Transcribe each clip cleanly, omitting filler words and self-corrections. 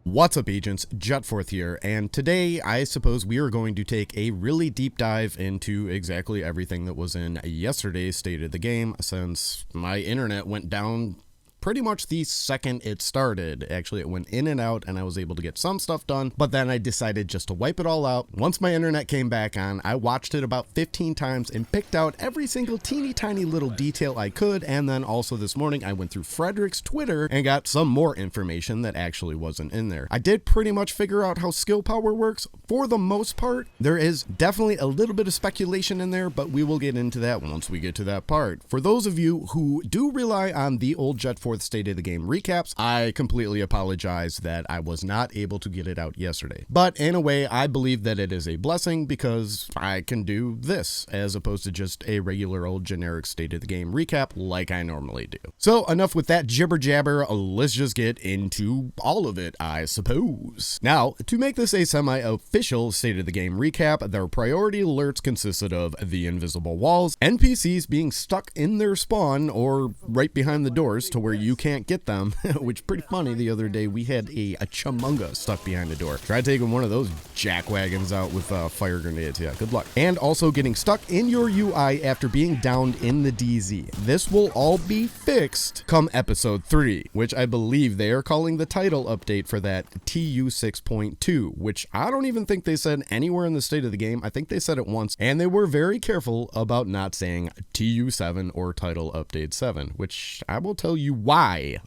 What's up, agents? Jetforth here, and today I suppose we are going to take a really deep dive into exactly everything that was in yesterday's State of the Game, since my internet went down pretty much the second it started. Actually, it went in and out and I was able to get some stuff done, but then I decided just to wipe it all out. Once my internet came back on, I watched it about 15 times and picked out every single teeny tiny little detail I could, and then also this morning I went through Frederick's Twitter and got some more information that actually wasn't in there. I did pretty much figure out how skill power works for the most part. There is definitely a little bit of speculation in there, but we will get into that once we get to that part. For those of you who do rely on the old Jetforth State of the Game recaps, I completely apologize that I was not able to get it out yesterday. But in a way, I believe that it is a blessing because I can do this as opposed to just a regular old generic State of the Game recap like I normally do. So enough with that jibber jabber, let's just get into all of it, I suppose. Now, to make this a semi-official State of the Game recap, their priority alerts consisted of the invisible walls, NPCs being stuck in their spawn or right behind the doors to where you can't get them, which pretty funny. The other day we had a chamunga stuck behind the door. Try taking one of those jackwagons out with fire grenades. Yeah, good luck. And also getting stuck in your UI after being downed in the DZ. This will all be fixed come episode 3, which I believe they are calling the title update for that TU 6.2, which I don't even think they said anywhere in the State of the Game. I think they said it once, and they were very careful about not saying TU 7 or title update 7, which I will tell you why.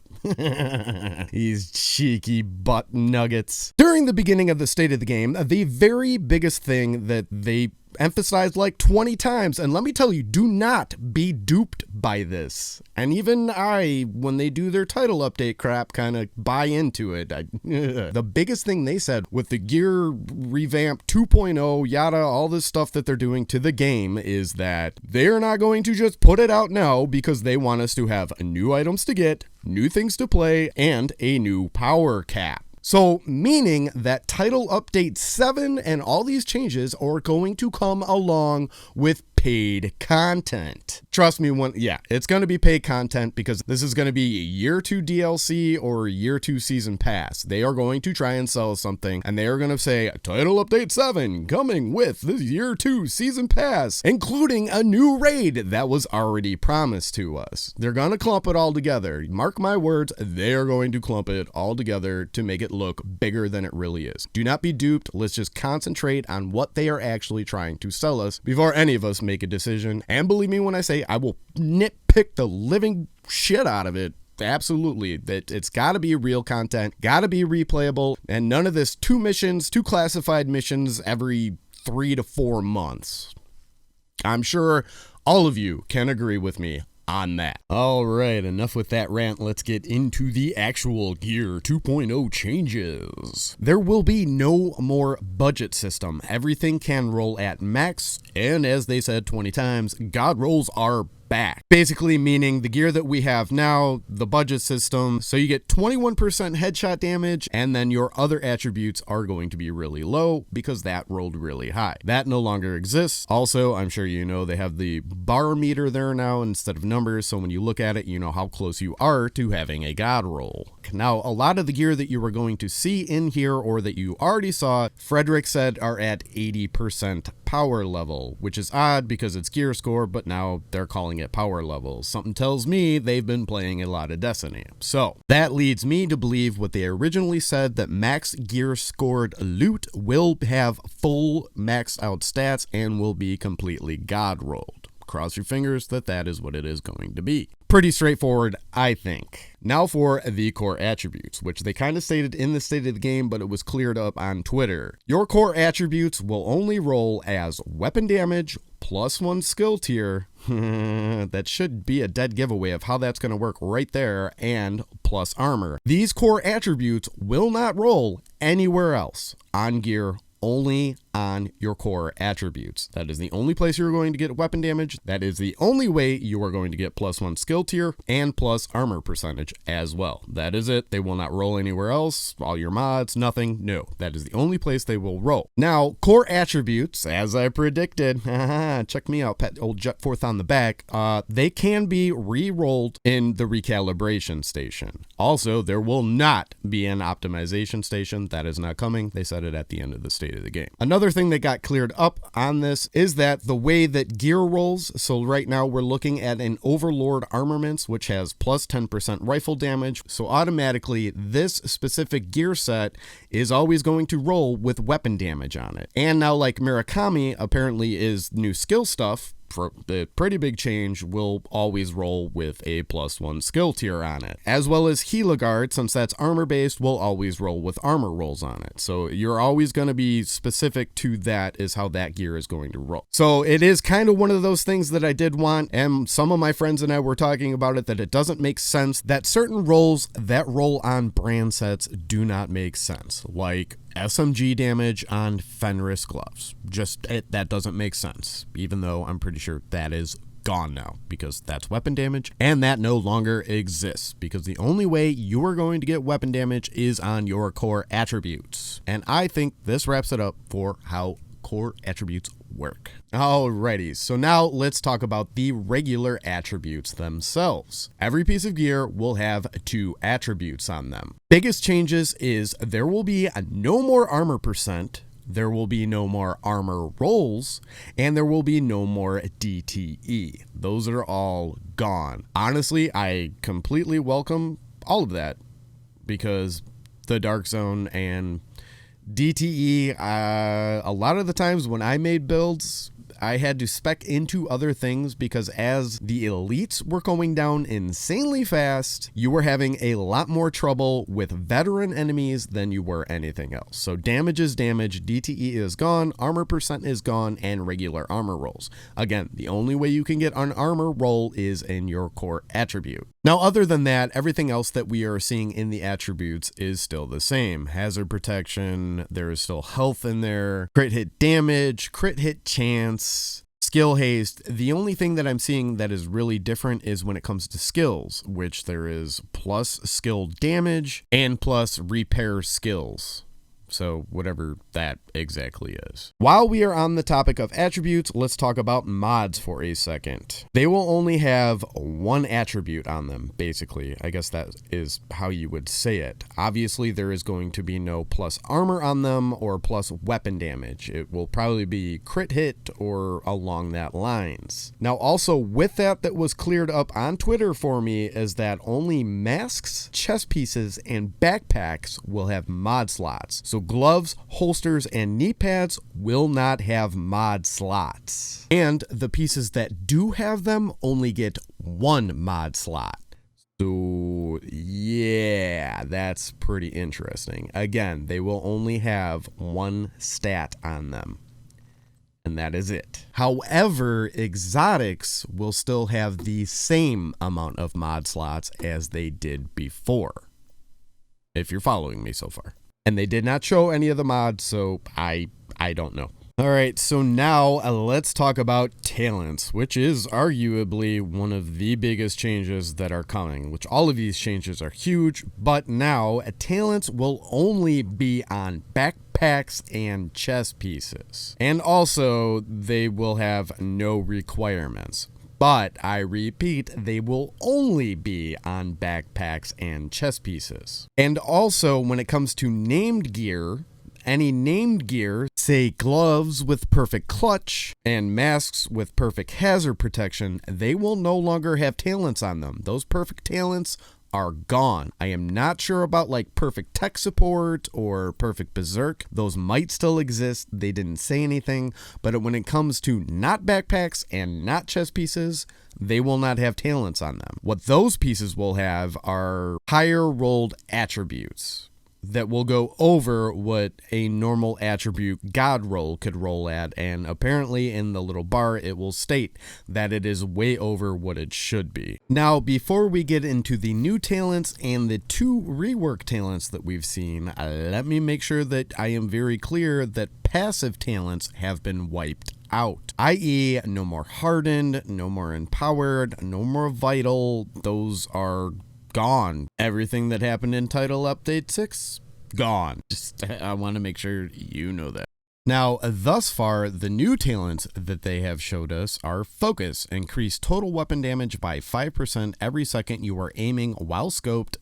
These cheeky butt nuggets. During the beginning of the State of the Game, the very biggest thing that they emphasized like 20 times, and let me tell you, do not be duped by this. And even I, when they do their title update crap, kind of buy into it. The biggest thing they said with the gear revamp 2.0, yada, all this stuff that they're doing to the game is that they're not going to just put it out now because they want us to have new items to get, new things to play, and a new power cap. So, meaning that title update 7 and all these changes are going to come along with paid content. Trust me, it's going to be paid content because this is going to be year 2 DLC or year 2 season pass. They are going to try and sell something and they are going to say title update 7 coming with the year 2 season pass, including a new raid that was already promised to us. They're going to clump it all together. Mark my words, they are going to clump it all together to make it look bigger than it really is. Do not be duped. Let's just concentrate on what they are actually trying to sell us before any of us make a decision. And believe me when I say I will nitpick the living shit out of it. Absolutely. That it's got to be real content, got to be replayable, and none of this 2 classified missions every 3 to 4 months. I'm sure all of you can agree with me on that. All right, enough with that rant. Let's get into the actual Gear 2.0 changes. There will be no more budget system. Everything can roll at max, and as they said 20 times, God rolls are back. Basically meaning the gear that we have now, the budget system, so you get 21% headshot damage, and then your other attributes are going to be really low because that rolled really high. That no longer exists. Also, I'm sure you know they have the bar meter there now instead of numbers, so when you look at it, you know how close you are to having a God roll. Now, a lot of the gear that you were going to see in here or that you already saw, Frederick said are at 80% power level, which is odd because it's gear score, but now they're calling it power levels. Something tells me they've been playing a lot of Destiny. So that leads me to believe what they originally said, that max gear scored loot will have full maxed out stats and will be completely God rolled. Cross your fingers that that is what it is going to be. Pretty straightforward, I think. Now for the core attributes, which they kind of stated in the State of the Game, but it was cleared up on Twitter. Your core attributes will only roll as weapon damage, +1 skill tier, that should be a dead giveaway of how that's going to work right there, and plus armor. These core attributes will not roll anywhere else on gear, only on your core attributes. That is the only place you're going to get weapon damage. That is the only way you are going to get +1 skill tier and plus armor percentage as well. That is it. They will not roll anywhere else. All your mods, nothing. No, that is the only place they will roll. Now, core attributes, as I predicted, check me out, pat old Jetforth on the back, they can be re-rolled in the recalibration station. Also, there will not be an optimization station. That is not coming. They said it at the end of the state of the game. Another thing that got cleared up on this is that the way that gear rolls, so right now we're looking at an Overlord Armaments, which has plus 10% rifle damage. So automatically this specific gear set is always going to roll with weapon damage on it. And now, like Murakami apparently is new skill stuff, for the pretty big change, will always roll with a +1 skill tier on it. As well as Helagard, since that's armor based, will always roll with armor rolls on it. So you're always going to be specific to that is how that gear is going to roll. So it is kind of one of those things that I did want, and some of my friends and I were talking about it, that it doesn't make sense that certain rolls that roll on brand sets do not make sense. Like SMG damage on Fenris gloves. That doesn't make sense, even though I'm pretty sure that is gone now because that's weapon damage and that no longer exists because the only way you are going to get weapon damage is on your core attributes. And I think this wraps it up for how core attributes work. Alrighty, so now let's talk about the regular attributes themselves. Every piece of gear will have 2 attributes on them. Biggest changes is there will be no more armor percent, there will be no more armor rolls, and there will be no more DTE. Those are all gone. Honestly, I completely welcome all of that because the Dark Zone and DTE, a lot of the times when I made builds, I had to spec into other things because as the elites were going down insanely fast, you were having a lot more trouble with veteran enemies than you were anything else. So damage is damage, DTE is gone, armor percent is gone, and regular armor rolls. Again, the only way you can get an armor roll is in your core attribute. Now, other than that, everything else that we are seeing in the attributes is still the same. Hazard protection, there is still health in there, crit hit damage, crit hit chance, skill haste. The only thing that I'm seeing that is really different is when it comes to skills, which there is plus skill damage and plus repair skills. So whatever that exactly is. While we are on the topic of attributes, let's talk about mods for a second. They will only have 1 attribute on them, basically. I guess that is how you would say it. Obviously, there is going to be no plus armor on them or plus weapon damage. It will probably be crit hit or along that lines. Now, also with that was cleared up on Twitter for me is that only masks, chest pieces, and backpacks will have mod slots. So gloves, holsters, and knee pads will not have mod slots. And the pieces that do have them only get 1 mod slot. So yeah, that's pretty interesting. Again, they will only have 1 stat on them. And that is it. However, exotics will still have the same amount of mod slots as they did before. If you're following me so far. And they did not show any of the mods, so I don't know. All right, so now let's talk about talents, which is arguably one of the biggest changes that are coming, which all of these changes are huge, but now talents will only be on backpacks and chest pieces. And also, they will have no requirements. But I repeat, they will only be on backpacks and chest pieces. And also, when it comes to named gear, any named gear, say gloves with perfect clutch and masks with perfect hazard protection, they will no longer have talents on them. Those perfect talents are gone. I am not sure about like perfect tech support or perfect berserk. Those might still exist. They didn't say anything, but when it comes to not backpacks and not chest pieces, they will not have talents on them. What those pieces will have are higher rolled attributes. that will go over what a normal attribute god roll could roll at, and apparently in the little bar it will state that it is way over what it should be. Now, before we get into the new talents and the 2 rework talents that we've seen, let me make sure that I am very clear that passive talents have been wiped out, i.e. no more hardened, no more empowered, no more vital. Those are gone. Everything that happened in Title Update 6, gone. Just, I want to make sure you know that. Now, thus far, the new talents that they have showed us are Focus, increase total weapon damage by 5% every second you are aiming while scoped,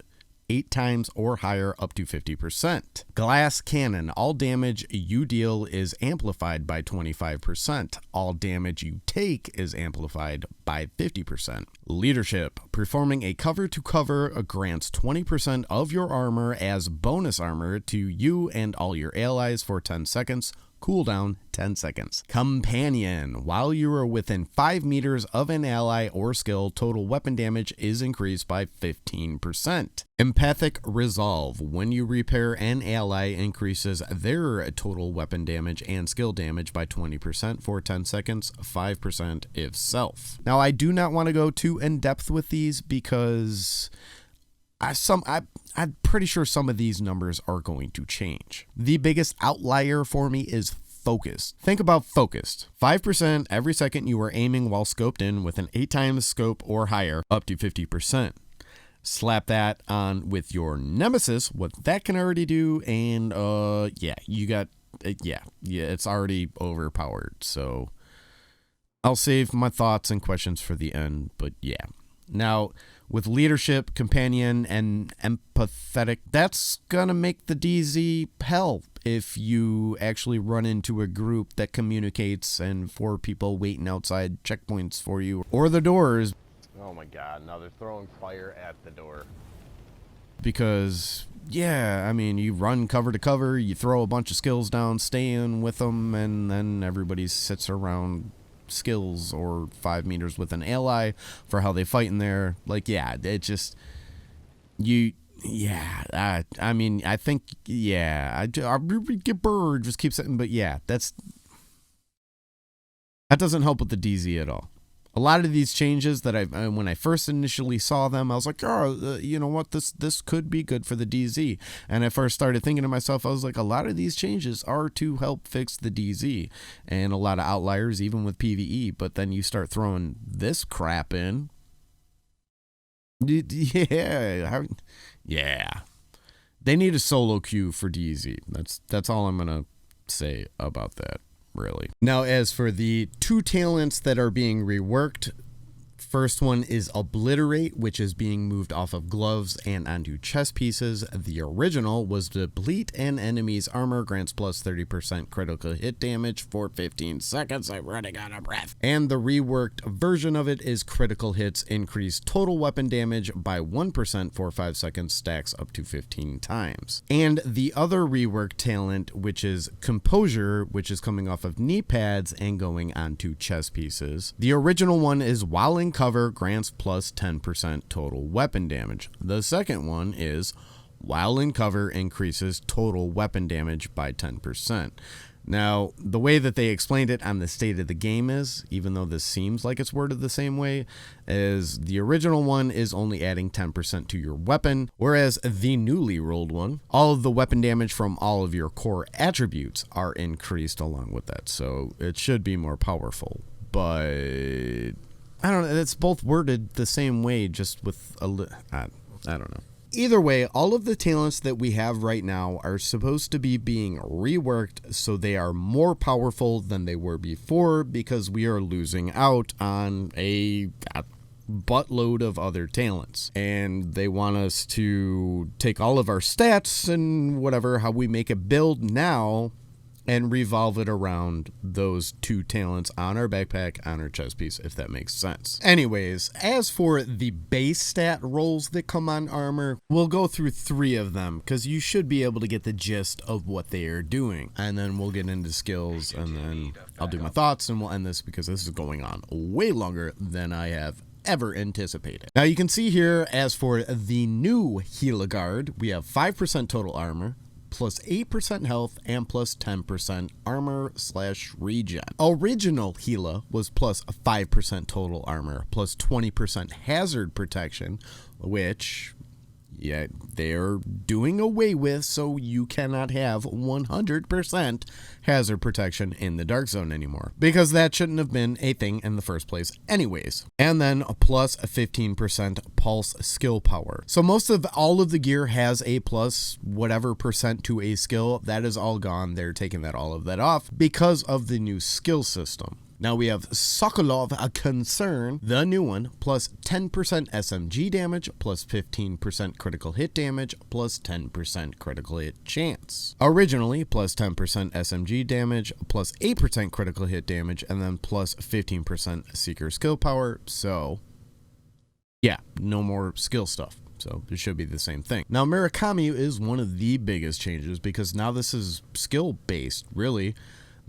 8 times or higher, up to 50%. Glass Cannon, all damage you deal is amplified by 25%. All damage you take is amplified by 50%. Leadership, performing a cover-to-cover grants 20% of your armor as bonus armor to you and all your allies for 10 seconds. Cooldown 10 seconds. Companion, while you are within 5 meters of an ally or skill, total weapon damage is increased by 15%. Empathic Resolve, when you repair an ally, increases their total weapon damage and skill damage by 20% for 10 seconds, 5% if self. Now, I do not want to go too in depth with these because I'm pretty sure some of these numbers are going to change. The biggest outlier for me is Focused. Think about Focused. 5% every second you are aiming while scoped in with an 8 times scope or higher, up to 50%. Slap that on with your Nemesis, what that can already do, and yeah, you got, yeah, it's already overpowered. So I'll save my thoughts and questions for the end, but yeah. Now, with Leadership, Companion, and Empathetic, that's gonna make the DZ hell if you actually run into a group that communicates and 4 people waiting outside checkpoints for you or the doors. Oh my god, now they're throwing fire at the door. Because, yeah, I mean, you run cover to cover, you throw a bunch of skills down, stay in with them, and then everybody sits around skills or 5 meters with an ally for how they fight in there. Like, yeah, it just, yeah, I mean, I think, yeah, I get bird, just keep saying, but yeah, that doesn't help with the DZ at all. A lot of these changes that when I first initially saw them, I was like, oh, you know what, this could be good for the DZ. And I first started thinking to myself, I was like, a lot of these changes are to help fix the DZ, and a lot of outliers, even with PvE. But then you start throwing this crap in. Yeah. They need a solo queue for DZ. That's all I'm gonna say about that. Really. Now, as for the 2 talents that are being reworked, first one is Obliterate, which is being moved off of gloves and onto chest pieces. The original was Deplete an enemy's armor, grants plus 30% critical hit damage for 15 seconds. I'm running out of breath. And the reworked version of it is Critical Hits increase total weapon damage by 1% for 5 seconds, stacks up to 15 times. And the other reworked talent, which is Composure, which is coming off of knee pads and going onto chest pieces. The original one is While in Cover, grants plus 10% total weapon damage. The second one is While in Cover, increases total weapon damage by 10%. Now, the way that they explained it on the state of the game is, even though this seems like it's worded the same way, is the original one is only adding 10% to your weapon, whereas the newly rolled one, all of the weapon damage from all of your core attributes are increased along with that. So it should be more powerful, but I don't know, it's both worded the same way, just with I don't know. Either way, all of the talents that we have right now are supposed to be being reworked so they are more powerful than they were before, because we are losing out on a buttload of other talents. And they want us to take all of our stats and whatever, how we make a build now, and revolve it around those 2 talents on our backpack, on our chest piece, if that makes sense. Anyways, as for the base stat rolls that come on armor, we'll go through 3 of them, because you should be able to get the gist of what they are doing. And then we'll get into skills, and then I'll do my thoughts, and we'll end this, because this is going on way longer than I have ever anticipated. Now you can see here, as for the new Gila Guard, we have 5% total armor, plus 8% health, and plus 10% armor/regen. Original Gila was plus 5% total armor, plus 20% hazard protection, which, yeah, they're doing away with, so you cannot have 100% hazard protection in the Dark Zone anymore, because that shouldn't have been a thing in the first place anyways. And then a plus 15% pulse skill power. So most of all of the gear has a plus whatever percent to a skill. That is all gone. They're taking all of that off because of the new skill system. Now we have Sokolov Concern, the new one, plus 10% SMG damage, plus 15% critical hit damage, plus 10% critical hit chance. Originally, plus 10% SMG damage, plus 8% critical hit damage, and then plus 15% Seeker skill power. So, yeah, no more skill stuff. So it should be the same thing. Now Murakami is one of the biggest changes because now this is skill based, really.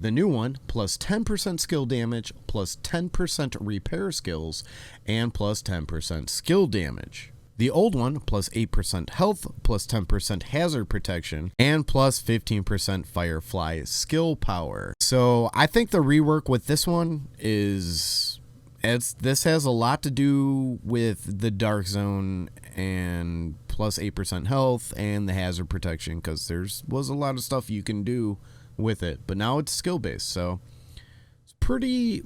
The new one, plus 10% skill damage, plus 10% repair skills, and plus 10% skill damage. The old one, plus 8% health, plus 10% hazard protection, and plus 15% Firefly skill power. So I think the rework with this one is, this has a lot to do with the Dark Zone and plus 8% health and the hazard protection, because was a lot of stuff you can do with it, but now it's skill based, so it's pretty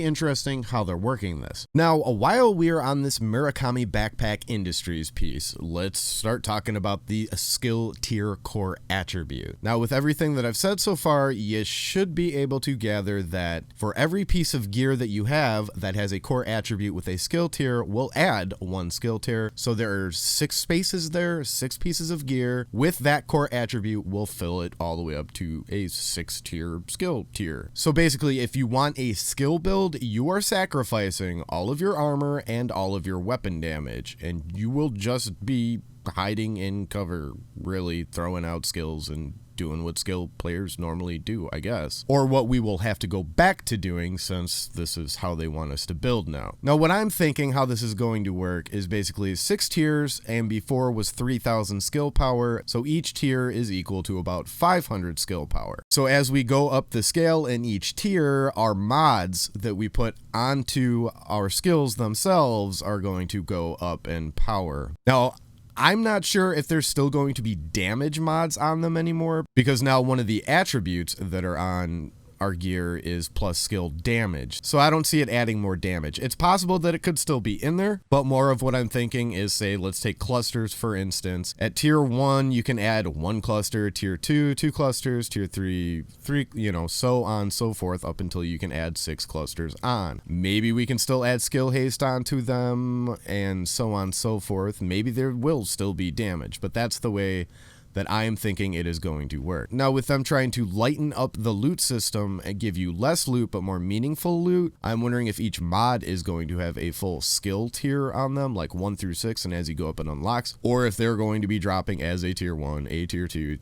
interesting how they're working this. Now, while we are on this Murakami Backpack Industries piece, let's start talking about the skill tier core attribute. Now, with everything that I've said so far, you should be able to gather that for every piece of gear that you have that has a core attribute with a skill tier, we'll add one skill tier. So there are 6 spaces there, 6 pieces of gear. With that core attribute, we'll fill it all the way up to a 6-tier skill tier. So basically, if you want a skill build, you are sacrificing all of your armor and all of your weapon damage, and you will just be hiding in cover, really throwing out skills and doing what skill players normally do, I guess. Or what we will have to go back to doing, since this is how they want us to build now. Now, what I'm thinking how this is going to work is basically 6 tiers, and before was 3,000 skill power, so each tier is equal to about 500 skill power. So as we go up the scale in each tier, our mods that we put onto our skills themselves are going to go up in power. Now, I'm not sure if there's still going to be damage mods on them anymore, because now one of the attributes that are on our gear is plus skill damage. So I don't see it adding more damage. It's possible that it could still be in there, but more of what I'm thinking is, say, let's take clusters for instance. At tier 1, you can add 1 cluster, tier 2, 2 clusters, tier 3, 3, so on and so forth up until you can add 6 clusters on. Maybe we can still add skill haste onto them and so on and so forth. Maybe there will still be damage, but that's the way that I am thinking it is going to work. Now, with them trying to lighten up the loot system and give you less loot but more meaningful loot, I'm wondering if each mod is going to have a full skill tier on them, like 1 through 6, and as you go up it unlocks, or if they're going to be dropping as a tier 1, a tier 2,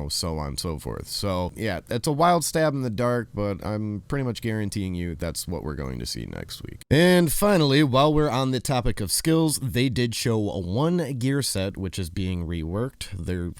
so on and so forth. So yeah, it's a wild stab in the dark, but I'm pretty much guaranteeing you that's what we're going to see next week. And finally, while we're on the topic of skills, they did show one gear set which is being reworked.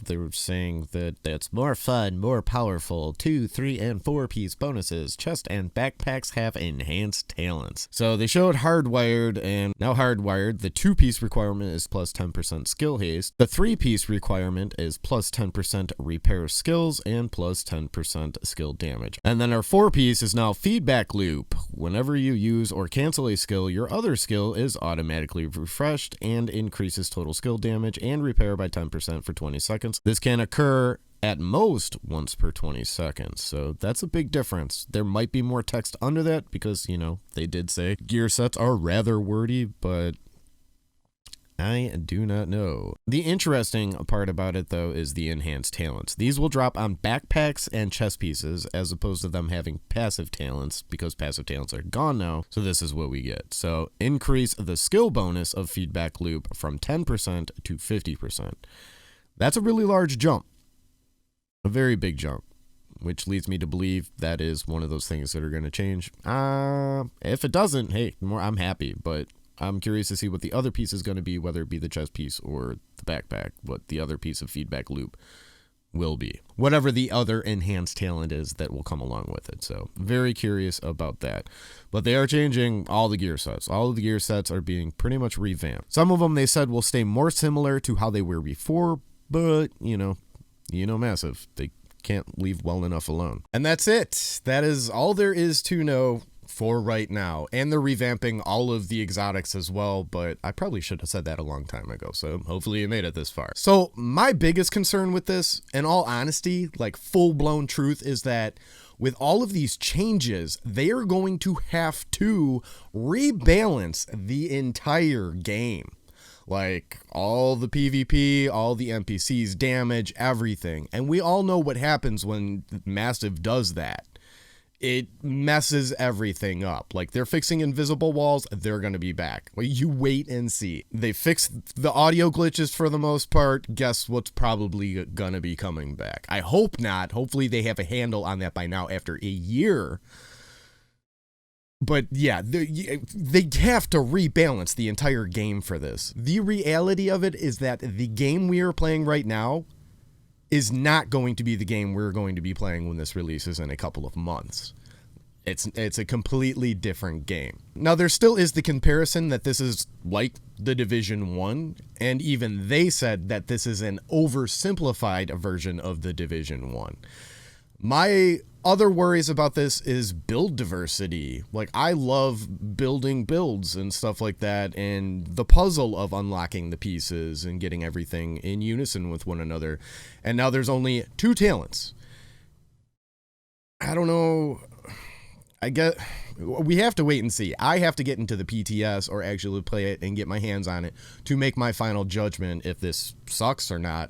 They were saying that it's more fun, more powerful, 2, 3, and 4 piece bonuses. Chest and backpacks have enhanced talents. So they showed hardwired, and now hardwired, the 2-piece requirement is plus 10% skill haste. The 3-piece requirement is plus 10% repair skills and plus 10% skill damage. And then our 4-piece is now feedback loop. Whenever you use or cancel a skill, your other skill is automatically refreshed and increases total skill damage and repair by 10% for 20 seconds. This can occur at most once per 20 seconds, so that's a big difference. There might be more text under that because, they did say gear sets are rather wordy, but I do not know. The interesting part about it, though, is the enhanced talents. These will drop on backpacks and chest pieces as opposed to them having passive talents, because passive talents are gone now, so this is what we get. So increase the skill bonus of feedback loop from 10% to 50%. That's a really large jump, a very big jump, which leads me to believe that is one of those things that are going to change. If it doesn't, hey, I'm happy, but I'm curious to see what the other piece is going to be, whether it be the chest piece or the backpack, what the other piece of feedback loop will be. Whatever the other enhanced talent is that will come along with it. So very curious about that. But they are changing all the gear sets. All of the gear sets are being pretty much revamped. Some of them they said will stay more similar to how they were before, but you know Massive. They can't leave well enough alone. And that's it. That is all there is to know for right now. And they're revamping all of the exotics as well, but I probably should have said that a long time ago, so hopefully you made it this far. So my biggest concern with this, in all honesty, like full-blown truth, is that with all of these changes, they are going to have to rebalance the entire game. Like all the PvP, all the NPCs, damage, everything. And we all know what happens when Massive does that. It messes everything up. Like, they're fixing invisible walls, they're going to be back. Well, you wait and see. They fixed the audio glitches for the most part. Guess what's probably going to be coming back? I hope not. Hopefully they have a handle on that by now after a year. But yeah, they have to rebalance the entire game for this. The reality of it is that the game we are playing right now is not going to be the game we're going to be playing when this releases in a couple of months. It's a completely different game. Now, there still is the comparison that this is like the Division 1, and even they said that this is an oversimplified version of the Division 1. My other worries about this is build diversity. Like, I love building builds and stuff like that, and the puzzle of unlocking the pieces and getting everything in unison with one another. And now there's only 2 talents. I don't know. We have to wait and see. I have to get into the PTS or actually play it and get my hands on it to make my final judgment if this sucks or not.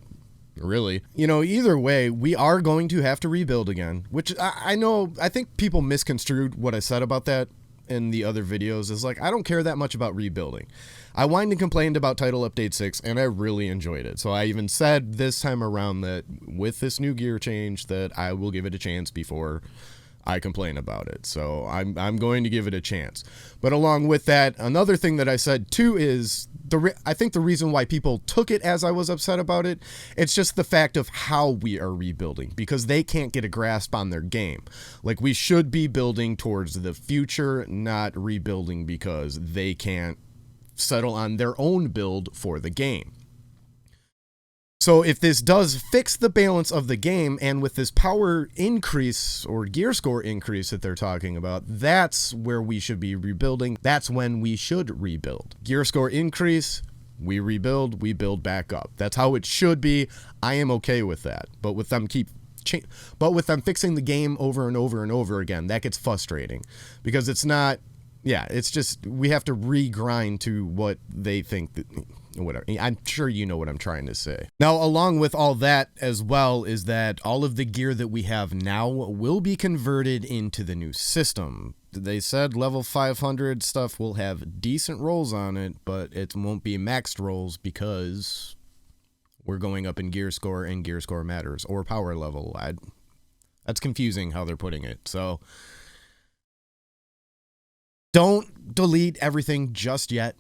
Really, either way, we are going to have to rebuild again, which I know, I think people misconstrued what I said about that in the other videos. Is like, I don't care that much about rebuilding. I whined and complained about Title Update 6, and I really enjoyed it. So I even said this time around that with this new gear change that I will give it a chance before I complain about it. So I'm going to give it a chance. But along with that, another thing that I said too is I think the reason why people took it as I was upset about it, it's just the fact of how we are rebuilding, because they can't get a grasp on their game. Like, we should be building towards the future, not rebuilding because they can't settle on their own build for the game. So if this does fix the balance of the game, and with this power increase or gear score increase that they're talking about, that's where we should be rebuilding. That's when we should rebuild. Gear score increase, we rebuild, we build back up. That's how it should be. I am okay with that. But with them fixing the game over and over and over again, that gets frustrating, because it's not. Yeah, it's just we have to regrind to what they think that. Whatever. I'm sure you know what I'm trying to say. Now, along with all that as well is that all of the gear that we have now will be converted into the new system. They said level 500 stuff will have decent rolls on it, but it won't be maxed rolls because we're going up in gear score, and gear score matters, or power level. That's confusing how they're putting it. So don't delete everything just yet.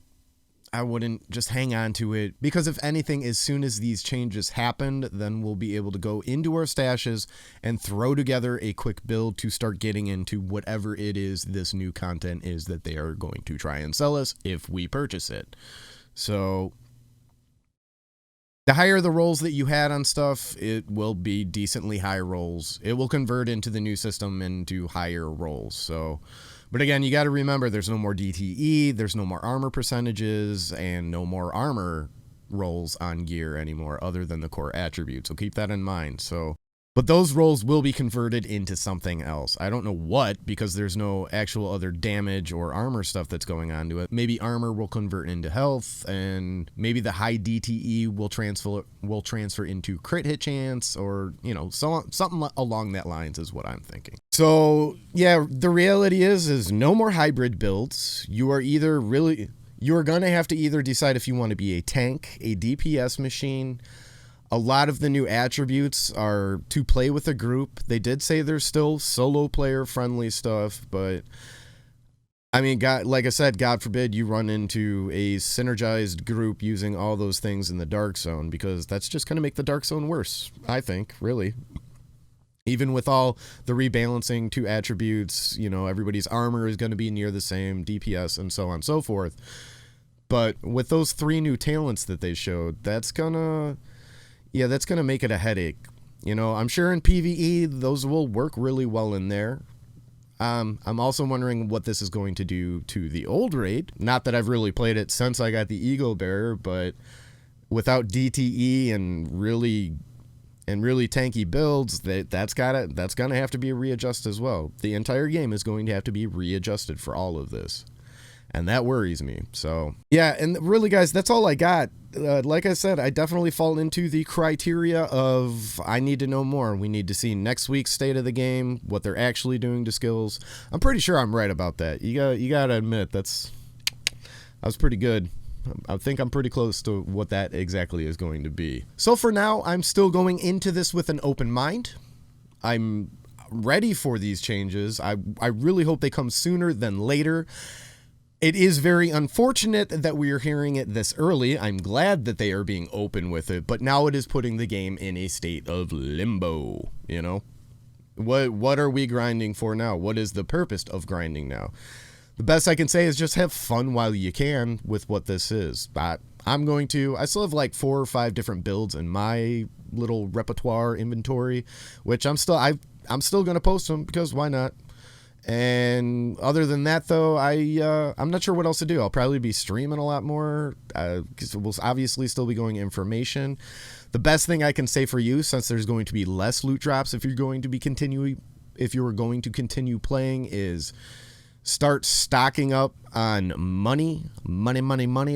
I wouldn't just hang on to it, because if anything, as soon as these changes happened, then we'll be able to go into our stashes and throw together a quick build to start getting into whatever it is this new content is that they are going to try and sell us if we purchase it. So the higher the rolls that you had on stuff, it will be decently high rolls. It will convert into the new system into higher rolls. So, but again, you got to remember there's no more DTE, there's no more armor percentages, and no more armor rolls on gear anymore other than the core attributes. So keep that in mind. But those rolls will be converted into something else. I don't know what, because there's no actual other damage or armor stuff that's going on to it. Maybe armor will convert into health, and maybe the high DTE will transfer into crit hit chance, or something along that lines is what I'm thinking. So yeah, the reality is no more hybrid builds. You are going to have to either decide if you want to be a tank, a DPS machine. A lot of the new attributes are to play with a group. They did say there's still solo player friendly stuff, but I mean, God, like I said, God forbid you run into a synergized group using all those things in the Dark Zone, because that's just going to make the Dark Zone worse, I think, really. Even with all the rebalancing to attributes, you know, everybody's armor is going to be near the same, DPS, and so on and so forth. But with those 3 new talents that they showed, that's gonna make it a headache. You know, I'm sure in PvE, those will work really well in there. I'm also wondering what this is going to do to the old raid. Not that I've really played it since I got the Ego Bearer, but without DTE and really tanky builds, that's gonna have to be readjusted as well. The entire game is going to have to be readjusted for all of this, and that worries me. So yeah, and really, guys, that's all I got. Like I said, I definitely fall into the criteria of I need to know more. We need to see next week's state of the game, what they're actually doing to skills. I'm pretty sure I'm right about that. You gotta admit that was pretty good. I think I'm pretty close to what that exactly is going to be. So for now, I'm still going into this with an open mind. I'm ready for these changes. I really hope they come sooner than later. It is very unfortunate that we are hearing it this early. I'm glad that they are being open with it, but now it is putting the game in a state of limbo, you know? What are we grinding for now? What is the purpose of grinding now? The best I can say is just have fun while you can with what this is. But I still have like 4 or 5 different builds in my little repertoire inventory, which I'm still going to post them because why not? And other than that, though, I'm not sure what else to do. I'll probably be streaming a lot more because we'll obviously still be going information. The best thing I can say for you, since there's going to be less loot drops if you were going to continue playing, is start stocking up on money,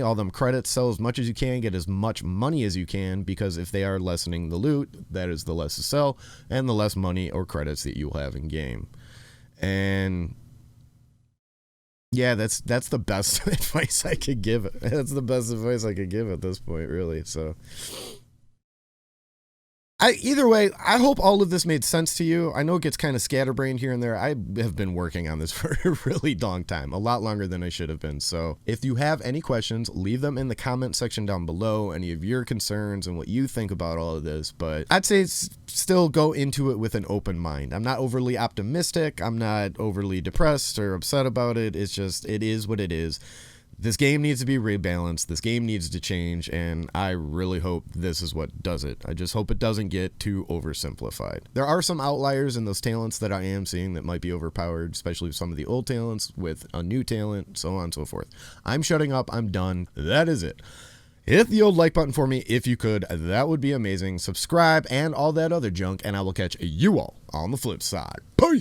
all them credits. Sell as much as you can, get as much money as you can, because if they are lessening the loot, that is the less to sell and the less money or credits that you'll have in game. And yeah, that's the best advice I could give. That's the best advice I could give at this point, really. So either way, I hope all of this made sense to you. I know it gets kind of scatterbrained here and there. I have been working on this for a really long time, a lot longer than I should have been. So if you have any questions, leave them in the comment section down below, any of your concerns and what you think about all of this. But I'd say still go into it with an open mind. I'm not overly optimistic. I'm not overly depressed or upset about it. It's just, it is what it is. This game needs to be rebalanced. This game needs to change, and I really hope this is what does it. I just hope it doesn't get too oversimplified. There are some outliers in those talents that I am seeing that might be overpowered, especially with some of the old talents with a new talent, so on and so forth. I'm shutting up. I'm done. That is it. Hit the old like button for me if you could. That would be amazing. Subscribe and all that other junk, and I will catch you all on the flip side. Peace!